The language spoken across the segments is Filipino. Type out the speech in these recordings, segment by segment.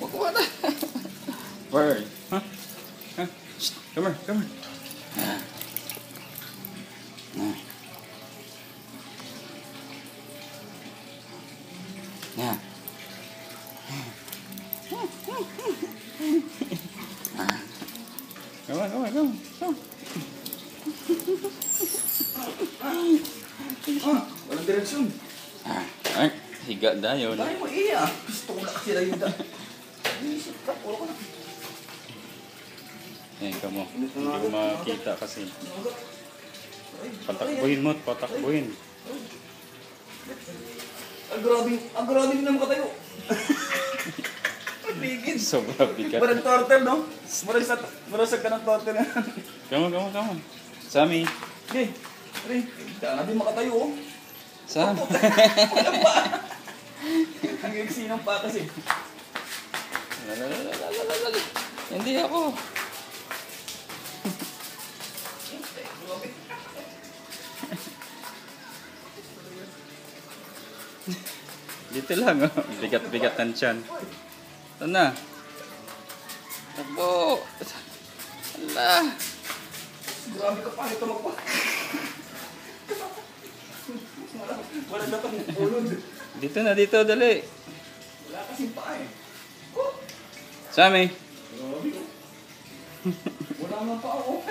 Huwag ko na. Bird. Huh? Huh? Shh. Come here, come here. Yeah. Come on, come on, come on. Come on. Walang direksyon. Ay, higa na yun. Dahil mo iya. Gusto ko na kasi lang yun da. Isip ka, puro ko na. Ayan ka mo. Hindi ko makita kasi. Patakbuhin mo, patakbuhin. Ang grabing naman ka tayo. Bigid. Sobrang bigat. Parang turtle, no? Marasag ka ng turtle yan. Come on, come on, come on. Sammy. Okay. Pare, daan natin makatayo, oh. Sam. Walang pa. Ang eksinang pa kasi. Lalalalalalala. Hindi ako. Dito lang, oh. Bigat-bigat ng tiyan. Ito na. Takbo. Ala. Grabe ka pa, ito magpa. Wala na itong ulod. Dito na, dito, dali. Wala kasing pa eh. Sammy. Grabe ko. Wala nga pa ako.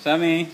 Sammy.